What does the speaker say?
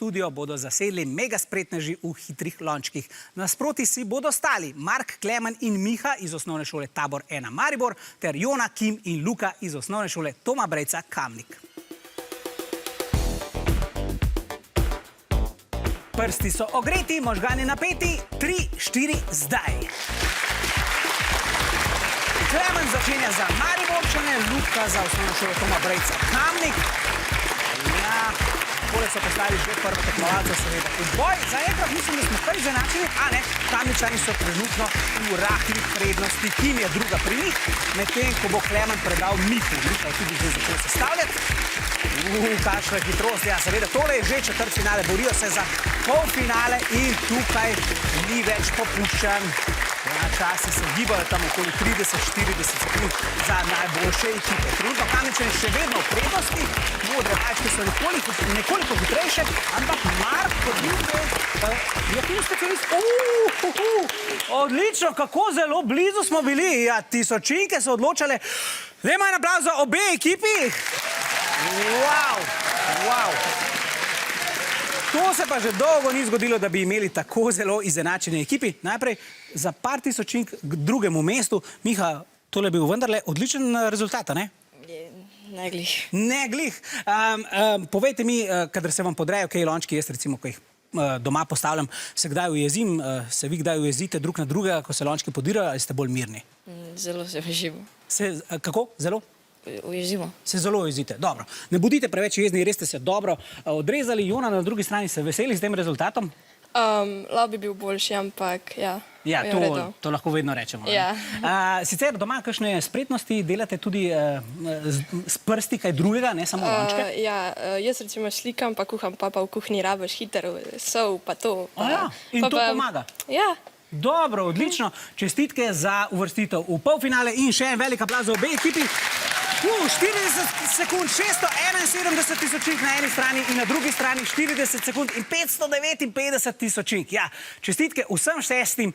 studio bodo zasedli mega spretneži v hitrih lončkih. Nasproti si bodo stali Mark, Klemen in Miha iz osnovne šole Tabor 1 Maribor ter Jona, Kim in Luka iz osnovne šole Toma Brejca Kamnik. Prsti so ogreti, možgani napeti, 3, 4, zdaj. Klemen začenja za Mariborčane, Luka za osnovno šolo Toma Brejca Kamnik. Ja, takole so postavili že prvo tekmovalce, seveda. V boj, zaenkrat mislim, da smo kar izenačeni, a ne, Kamničani so trenutno v rahli prednosti. Kim je druga pri njih, medtem ko bo Klemen predal Mihu. Miha je tudi že začel sestavljati. Kakšna hitrost, ja, seveda, tole je že četrtfinale, borijo se za polfinale in tukaj ni več popuščanj. Ja, časi se gibajo tam okoli 30-40 sekund za najboljše ekipe. Trenutno Kamničani še vedno v prednosti, modre mačke so nekoliko hitrejše, ampak Mark je tudi specialist. Odlično, kako zelo blizu smo bili. Ja, tisočinke so odločale. Zdaj ima en aplavz za obe ekipi. Wow. To se pa že dolgo ni zgodilo, da bi imeli tako zelo izenačeni ekipi. Najprej za par tisočink k drugemu mestu. Miha, tole je bil vendarle odličen rezultat, ne? Ne glih. Ne glih. Povejte mi, kadar se vam podrejo kaj lončki, jaz recimo, ko jih doma postavljam, se kdaj ujezim, se vi kdaj ujezite drug na drugega, ko se lončki podirajo, ali ste bolj mirni? Zelo se ujezimo. Kako? Zelo? Ujezimo. Se zelo ujezite. Dobro. Ne bodite preveč jezni, res ste se dobro odrezali. Jona, na drugi strani se veseli s tem rezultatom? Lahko bi bil boljši, ampak ja. Ja, to lahko vedno rečemo. Ja. Sicer doma kakšne spretnosti delate tudi s prsti, kaj drugega, ne samo lončke? Ja, jaz recimo slikam, pa kuham, pa v kuhinji rabiš hitro sol, pa to. In to pomaga? Ja. Dobro, odlično. Čestitke za uvrstitev v polfinale in še en velik aplavz za obe ekipi. 40 sekund, 671 tisočink na eni strani in na drugi strani 40 sekund in 559 tisočink. Ja, čestitke vsem šestim.